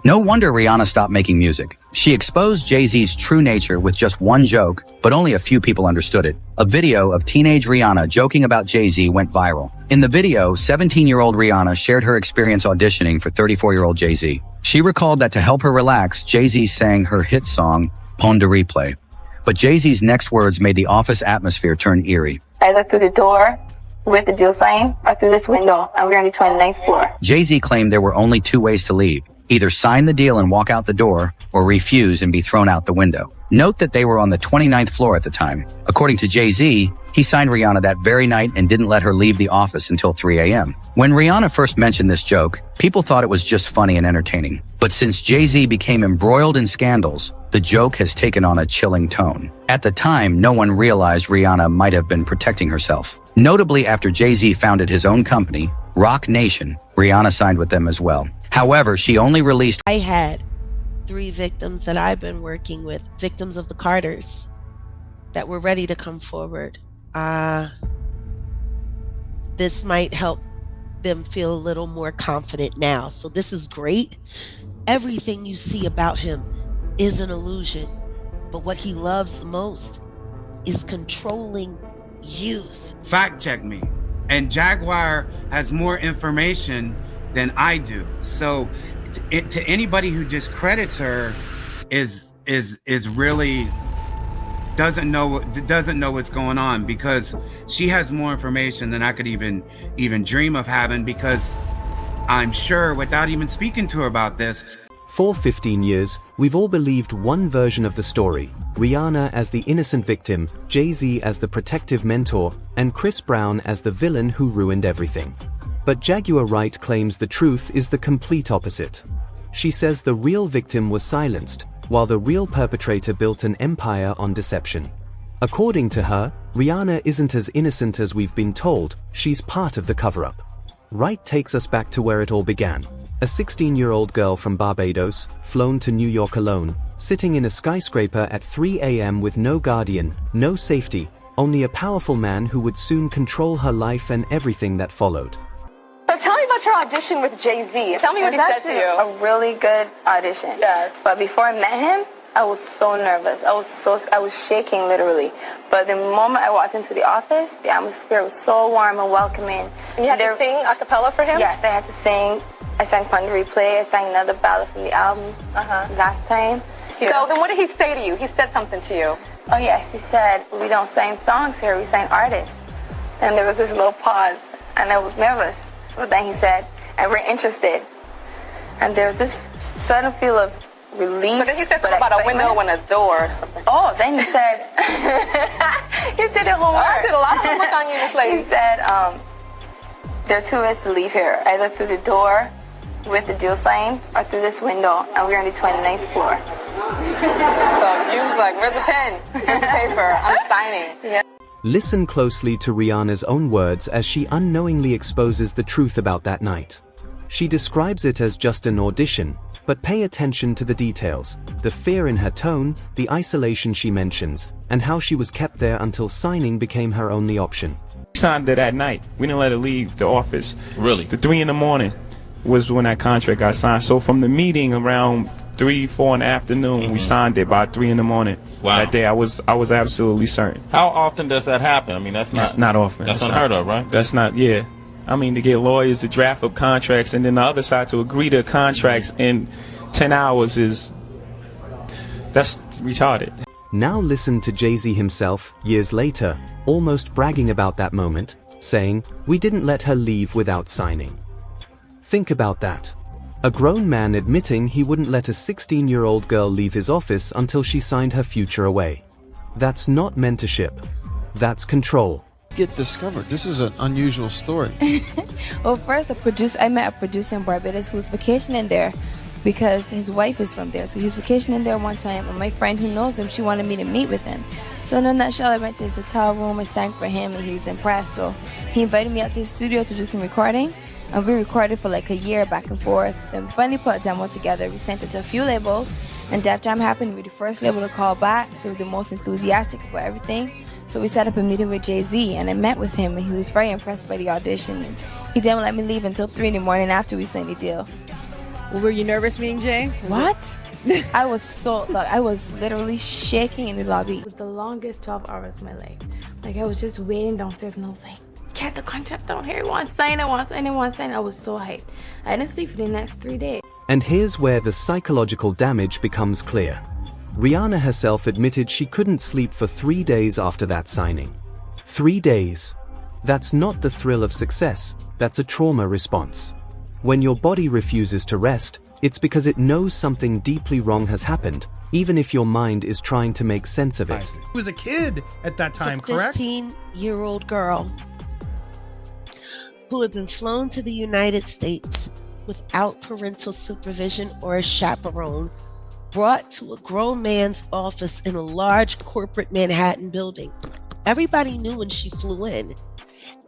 No wonder Rihanna stopped making music. She exposed Jay-Z's true nature with just one joke, but only a few people understood it. A video of teenage Rihanna joking about Jay-Z went viral. In the video, 17-year-old Rihanna shared her experience auditioning for 34-year-old Jay-Z. She recalled that to help her relax, Jay-Z sang her hit song, Pon de Replay. But Jay-Z's next words made the office atmosphere turn eerie. I looked through the door with the deal sign or through this window, and we're on the 29th floor. Jay-Z claimed there were only two ways to leave. Either sign the deal and walk out the door, or refuse and be thrown out the window. Note that they were on the 29th floor at the time. According to Jay-Z, he signed Rihanna that very night and didn't let her leave the office until 3 a.m. When Rihanna first mentioned this joke, people thought it was just funny and entertaining. But since Jay-Z became embroiled in scandals, the joke has taken on a chilling tone. At the time, no one realized Rihanna might have been protecting herself. Notably, after Jay-Z founded his own company, Roc Nation, Rihanna signed with them as well. However, she only released... I had 3 victims that I've been working with, victims of the Carters, that were ready to come forward. This might help them feel a little more confident now. So this is great. Everything you see about him is an illusion. But what he loves the most is controlling youth. Fact check me. And Jaguar has more information than I do. So to anybody who discredits her is really doesn't know what's going on, because she has more information than I could even dream of having, because I'm sure, without even speaking to her about this, for 15 years, we've all believed one version of the story: Rihanna as the innocent victim, Jay-Z as the protective mentor, and Chris Brown as the villain who ruined everything. But Jaguar Wright claims the truth is the complete opposite. She says the real victim was silenced, while the real perpetrator built an empire on deception. According to her, Rihanna isn't as innocent as we've been told, she's part of the cover-up. Wright takes us back to where it all began. A 16-year-old girl from Barbados, flown to New York alone, sitting in a skyscraper at 3 a.m. with no guardian, no safety, only a powerful man who would soon control her life and everything that followed. So tell me about your audition with Jay-Z. Tell me what he said to you. A really good audition. Yes. But before I met him, I was so nervous. I was shaking literally. But the moment I walked into the office, the atmosphere was so warm and welcoming. And you had to sing a cappella for him? Yes, I had to sing. I sang Pon de Replay. I sang another ballad from the album last time. Yeah. So then what did he say to you? He said something to you. Oh yes, he said, we don't sing songs here, we sing artists. And there was this little pause, and I was nervous. But then he said, and we're interested. And there was this sudden feel of relief. But then he said something about a window and a door or something. Oh, then he said, he said it whole word. I did a lot of homework on you, this lady. He said, there are 2 ways to leave here. Either through the door with the deal sign or through this window, and we're on the 29th floor. So you was like, where's the pen? Where's the paper? I'm signing. Yeah. Listen closely to Rihanna's own words as she unknowingly exposes the truth about that night. She describes it as just an audition, but pay attention to the details, the fear in her tone, the isolation she mentions, and how she was kept there until signing became her only option. We signed her that night. We didn't let her leave the office. Really? The 3 in the morning was when that contract got signed. So from the meeting around 3, 4 in the afternoon, we signed it by 3 in the morning. Wow. That day I was absolutely certain. How often does that happen? I mean, that's not often. That's unheard of, right? That's not, yeah. I mean, to get lawyers to draft up contracts and then the other side to agree to contracts in 10 hours that's retarded. Now listen to Jay-Z himself, years later, almost bragging about that moment, saying, "We didn't let her leave without signing." Think about that. A grown man admitting he wouldn't let a 16-year-old girl leave his office until she signed her future away. That's not mentorship. That's control. Get discovered. This is an unusual story. Well, first, I met a producer in Barbados who was vacationing there because his wife is from there. So he was vacationing there one time, and my friend who knows him, she wanted me to meet with him. So in a nutshell, I went to his hotel room, I sang for him, and he was impressed. So he invited me out to his studio to do some recording. And we recorded for like a year back and forth. Then we finally put a demo together. We sent it to a few labels. And Def Jam happened to be the first label to call back. They were the most enthusiastic about everything. So we set up a meeting with Jay-Z, and I met with him, and he was very impressed by the audition. And he didn't let me leave until 3 in the morning after we signed the deal. Were you nervous meeting Jay? What? I was literally shaking in the lobby. It was the longest 12 hours of my life. Like, I was just waiting downstairs and I was like, get the contract down here. I want to sign, I want to sign, I want to sign. I was so hyped. I didn't sleep for the next 3 days. And here's where the psychological damage becomes clear. Rihanna herself admitted she couldn't sleep for 3 days after that signing. 3 days. That's not the thrill of success, that's a trauma response. When your body refuses to rest, it's because it knows something deeply wrong has happened, even if your mind is trying to make sense of it. She was a kid at that time, correct? A 15-year-old girl who had been flown to the United States without parental supervision or a chaperone, brought to a grown man's office in a large corporate Manhattan building. Everybody knew when she flew in.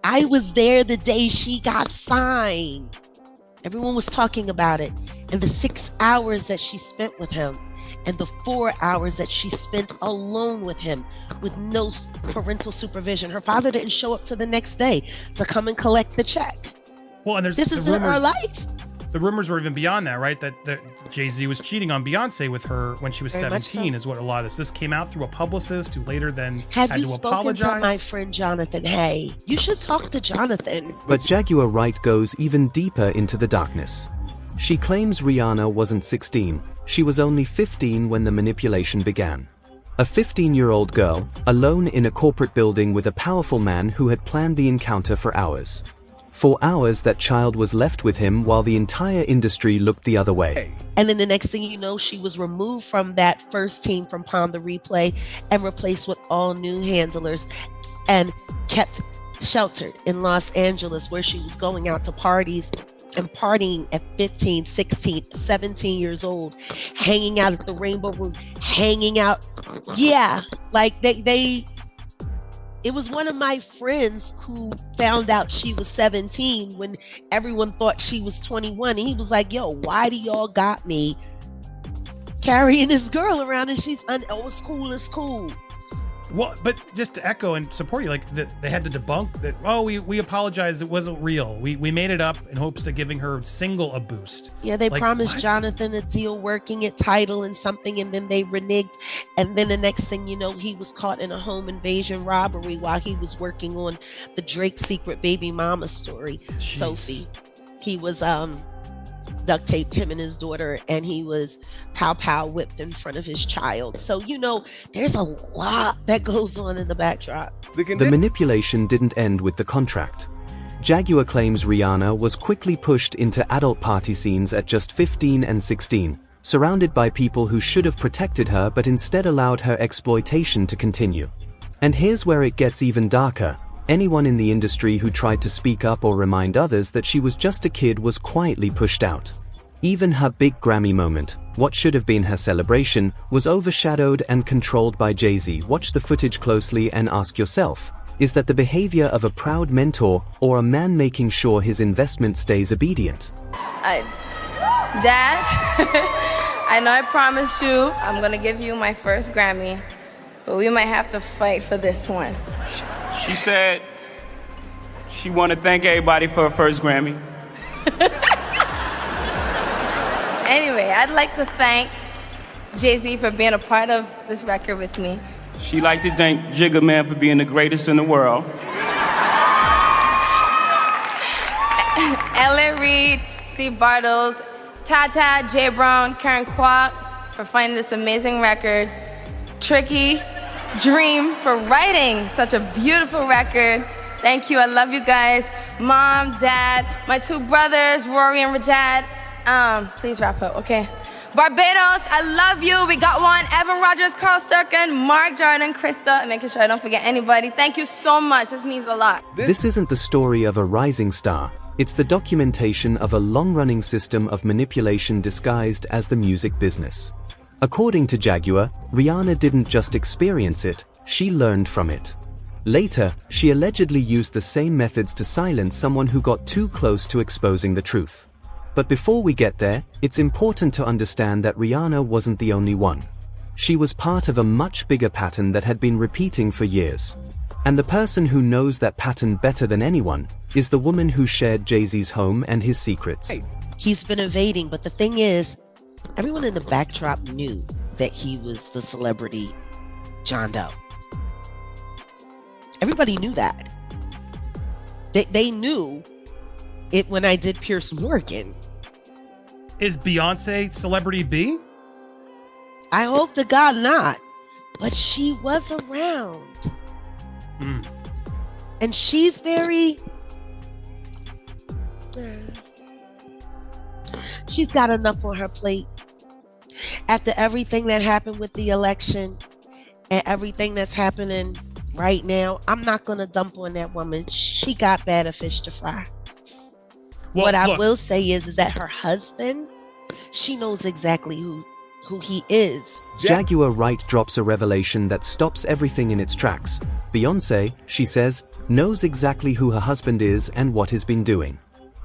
I was there the day she got signed. Everyone was talking about it, and the 6 hours that she spent with him, and the 4 hours that she spent alone with him with no parental supervision. Her father didn't show up till the next day to come and collect the check. Well, and this isn't her life. The rumors were even beyond that, right? That Jay-Z was cheating on Beyonce with her when she was Very 17 so. Is what a lot of this came out through a publicist who later then Have had you to spoken apologize. to my friend Jonathan Hay? You should talk to Jonathan. But Jaguar Wright goes even deeper into the darkness. She claims Rihanna wasn't 16, she was only 15 when the manipulation began. A 15-year-old girl, alone in a corporate building with a powerful man who had planned the encounter for hours. For hours, that child was left with him while the entire industry looked the other way. And then the next thing you know, she was removed from that first team from Palm the Replay and replaced with all new handlers and kept sheltered in Los Angeles, where she was going out to parties and partying at 15, 16, 17 years old, hanging out at the Rainbow Room, hanging out. Yeah, like it was one of my friends who found out she was 17 when everyone thought she was 21. And he was like, yo, why do y'all got me carrying this girl around and she's it's cool. Well, but just to echo and support you, like they had to debunk that. Oh, we apologize. It wasn't real. We made it up in hopes of giving her single a boost. Yeah, they like, promised what? Jonathan a deal working at Tidal and something, and then they reneged. And then the next thing you know, he was caught in a home invasion robbery while he was working on the Drake secret baby mama story, Jeez. Sophie. He was duct taped him and his daughter, and he was pow whipped in front of his child. So, there's a lot that goes on in the backdrop. The manipulation didn't end with the contract. Jaguar claims Rihanna was quickly pushed into adult party scenes at just 15 and 16, surrounded by people who should have protected her but instead allowed her exploitation to continue. And here's where it gets even darker. Anyone in the industry who tried to speak up or remind others that she was just a kid was quietly pushed out. Even her big Grammy moment, what should have been her celebration, was overshadowed and controlled by Jay-Z. Watch the footage closely and ask yourself, is that the behavior of a proud mentor or a man making sure his investment stays obedient? Dad, I know I promised you I'm gonna give you my first Grammy, but we might have to fight for this one. She said she wanted to thank everybody for her first Grammy. Anyway, I'd like to thank Jay-Z for being a part of this record with me. She liked to thank Jigga Man for being the greatest in the world. Ella Reid, Steve Bartles, Tata, Jay Brown, Karen Kwok for finding this amazing record. Tricky, Dream for writing such a beautiful record. Thank you, I love you guys. Mom, Dad, my two brothers, Rory and Rajad. Please wrap up, okay? Barbados, I love you. We got one. Evan Rogers, Carl Sturken, Mark Jordan, Krista, and making sure I don't forget anybody. Thank you so much. This means a lot. This isn't the story of a rising star. It's the documentation of a long-running system of manipulation disguised as the music business. According to Jaguar, Rihanna didn't just experience it, she learned from it. Later, she allegedly used the same methods to silence someone who got too close to exposing the truth. But before we get there, it's important to understand that Rihanna wasn't the only one. She was part of a much bigger pattern that had been repeating for years. And the person who knows that pattern better than anyone is the woman who shared Jay-Z's home and his secrets. He's been evading, but the thing is, everyone in the backdrop knew that he was the celebrity John Doe. Everybody knew that. They knew it when I did Pierce Morgan. Is Beyonce celebrity B? I hope to God not, but she was around. And she's very... she's got enough on her plate. After everything that happened with the election and everything that's happening right now, I'm not going to dump on that woman. She got better fish to fry. Well, what I look, will say is that her husband, she knows exactly who he is. Jaguar Wright drops a revelation that stops everything in its tracks. Beyonce, she says, knows exactly who her husband is and what he's been doing.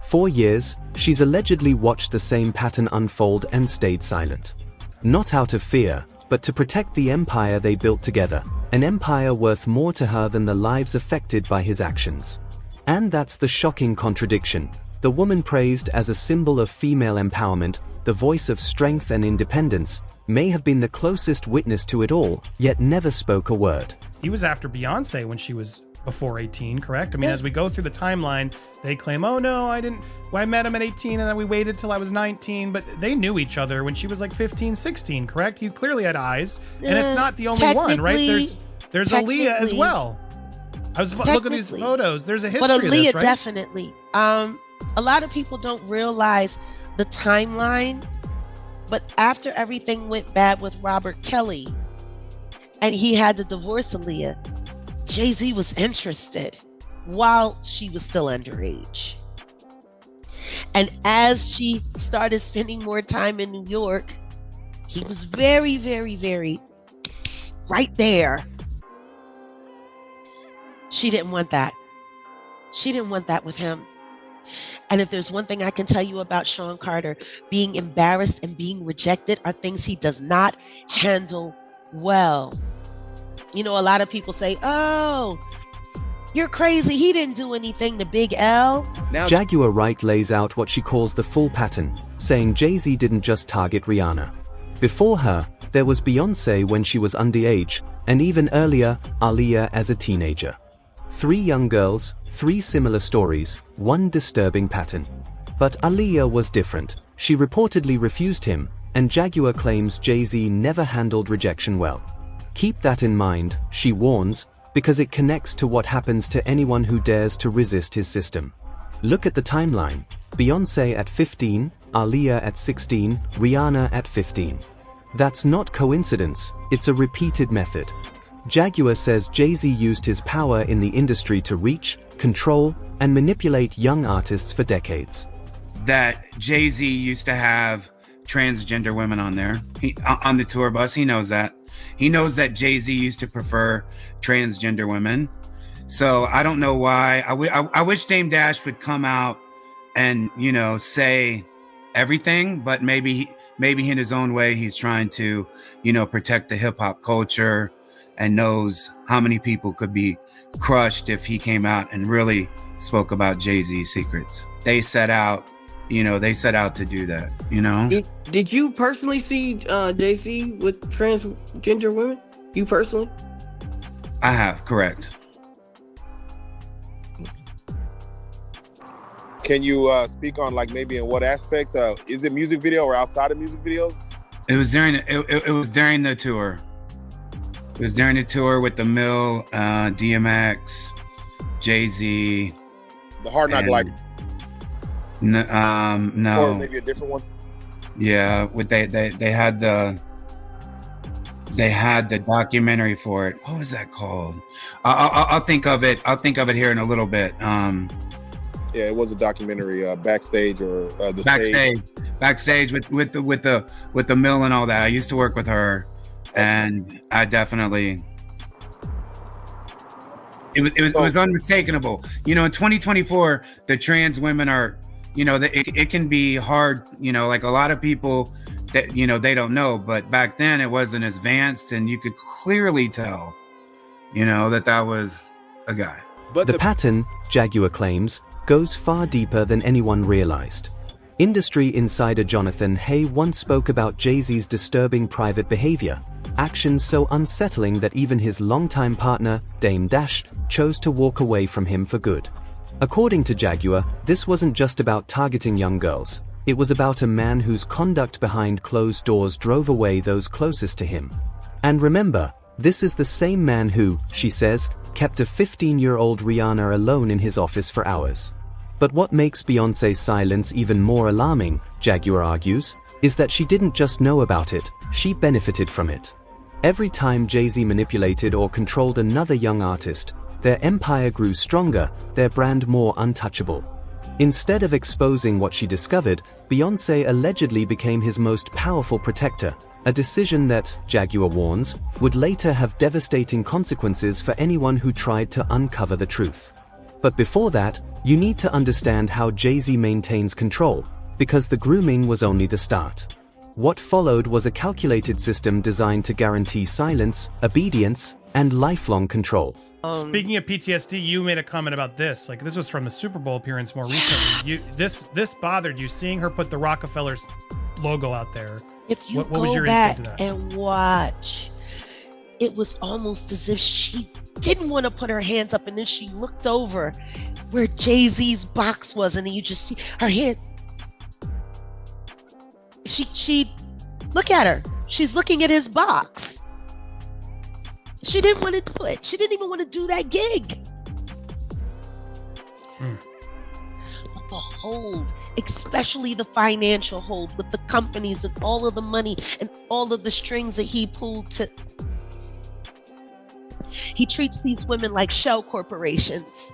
4 years, she's allegedly watched the same pattern unfold and stayed silent. Not out of fear, but to protect the empire they built together, an empire worth more to her than the lives affected by his actions. And that's the shocking contradiction. The woman praised as a symbol of female empowerment, the voice of strength and independence, may have been the closest witness to it all, yet never spoke a word. He was after Beyonce when she was before 18, correct? I mean, as we go through the timeline, they claim, oh no, I met him at 18 and then we waited till I was 19, but they knew each other when she was like 15, 16, correct? He clearly had eyes, and it's not the only one, right? There's Aaliyah as well. I was looking at these photos. There's a history but of Aaliyah, this, right? definitely. A lot of people don't realize the timeline, but after everything went bad with Robert Kelly and he had to divorce Aaliyah, Jay-Z was interested while she was still underage. And as she started spending more time in New York, he was very, very, very right there. She didn't want that. She didn't want that with him. And if there's one thing I can tell you about Sean Carter, being embarrassed and being rejected are things he does not handle well. You know, a lot of people say, oh, you're crazy. He didn't do anything to Big L. Now, Jaguar Wright lays out what she calls the full pattern, saying Jay-Z didn't just target Rihanna. Before her, there was Beyonce when she was underage, and even earlier, Aaliyah as a teenager. 3 young girls, 3 similar stories, 1 disturbing pattern. But Aaliyah was different. She reportedly refused him, and Jaguar claims Jay-Z never handled rejection well. Keep that in mind, she warns, because it connects to what happens to anyone who dares to resist his system. Look at the timeline. Beyonce at 15, Aaliyah at 16, Rihanna at 15. That's not coincidence, it's a repeated method. Jaguar says Jay-Z used his power in the industry to reach, control, and manipulate young artists for decades. That Jay-Z used to have transgender women on there, on the tour bus. He knows that. He knows that Jay-Z used to prefer transgender women. So I don't know why. I wish Dame Dash would come out and, you know, say everything, but maybe in his own way, he's trying to, you know, protect the hip hop culture, and knows how many people could be crushed if he came out and really spoke about Jay-Z's secrets. They set out to do that, you know? Did you personally see Jay-Z with transgender women? You personally? I have, correct. Can you speak on like maybe in what aspect? Is it music video or outside of music videos? It was during the tour. It was during the tour with the Mill, DMX, Jay-Z. The Hard Knock Life. No. Or maybe a different one. Yeah, they had the documentary for it. What was that called? I'll think of it. I'll think of it here in a little bit. Yeah, it was a documentary, backstage or backstage with the Mill and all that. I used to work with her. And I definitely, it was unmistakable. You know, in 2024, the trans women are, you know, it can be hard, you know, like a lot of people that, you know, they don't know, but back then it wasn't as advanced, and you could clearly tell, you know, that was a guy. But the pattern, Jaguar claims, goes far deeper than anyone realized. Industry insider Jonathan Hay once spoke about Jay-Z's disturbing private behavior, actions so unsettling that even his longtime partner, Dame Dash, chose to walk away from him for good. According to Jaguar, this wasn't just about targeting young girls. It was about a man whose conduct behind closed doors drove away those closest to him. And remember, this is the same man who, she says, kept a 15-year-old Rihanna alone in his office for hours. But what makes Beyoncé's silence even more alarming, Jaguar argues, is that she didn't just know about it, she benefited from it. Every time Jay-Z manipulated or controlled another young artist, their empire grew stronger, their brand more untouchable. Instead of exposing what she discovered, Beyoncé allegedly became his most powerful protector, a decision that, Jaguar warns, would later have devastating consequences for anyone who tried to uncover the truth. But before that, you need to understand how Jay-Z maintains control, because the grooming was only the start. What followed was a calculated system designed to guarantee silence, obedience, and lifelong control. Speaking of PTSD, you made a comment about this. Like, this was from the Super Bowl appearance more recently. This bothered you, seeing her put the Rockefellers logo out there. If you what was go your back insight to that? and watch, it was almost as if she didn't want to put her hands up, and then she looked over where Jay-Z's box was, and then you just see her hand. She look at her. She's looking at his box. She didn't want to do it. She didn't even want to do that gig. But the hold, especially the financial hold with the companies and all of the money and all of the strings that he pulled to. He treats these women like shell corporations.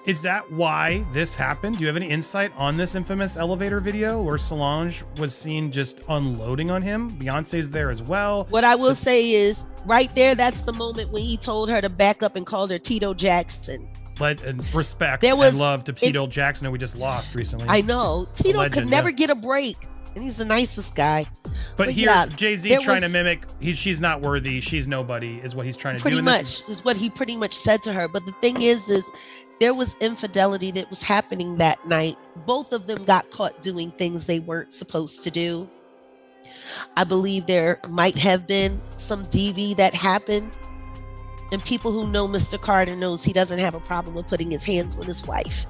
Is that why this happened? Do you have any insight on this infamous elevator video where Solange was seen just unloading on him? Beyonce's there as well. What I will say is, right there, that's the moment when he told her to back up and called her Tito Jackson. Respect there was, and love to Tito Jackson, who we just lost recently. I know. Tito could never get a break, and he's the nicest guy. But here, yeah, Jay-Z trying to mimic, she's not worthy, she's nobody, is what he's trying to do. Pretty much, is what he pretty much said to her. But the thing is there was infidelity that was happening that night. Both of them got caught doing things they weren't supposed to do. I believe there might have been some DV that happened. And people who know Mr. Carter knows he doesn't have a problem with putting his hands on his wife.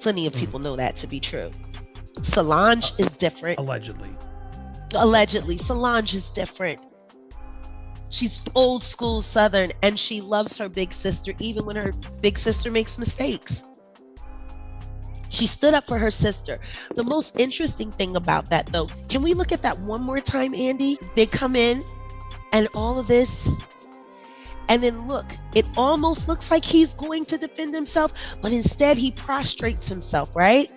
Plenty of people know that to be true. Solange is different. Allegedly. Solange is different. She's old school Southern, and she loves her big sister, even when her big sister makes mistakes. She stood up for her sister. The most interesting thing about that, though, can we look at that one more time, Andy? They come in, and all of this, and then look, it almost looks like he's going to defend himself, but instead he prostrates himself, right?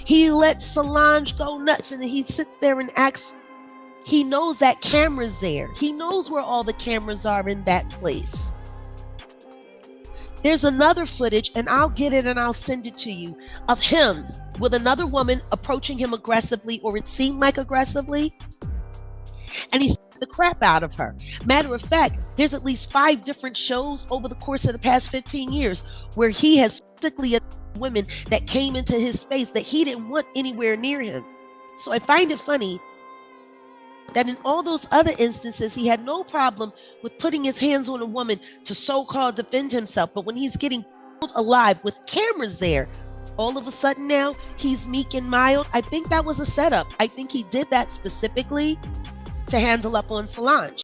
He lets Solange go nuts, and then he sits there and acts. He knows that camera's there. He knows where all the cameras are in that place. There's another footage, and I'll get it and I'll send it to you, of him with another woman approaching him aggressively, or it seemed like aggressively, and he scared the crap out of her. Matter of fact, there's at least 5 different shows over the course of the past 15 years where he has physically attacked women that came into his space that he didn't want anywhere near him. So I find it funny that in all those other instances, he had no problem with putting his hands on a woman to so-called defend himself. But when he's getting killed alive with cameras there, all of a sudden now he's meek and mild. I think that was a setup. I think he did that specifically to handle up on Solange.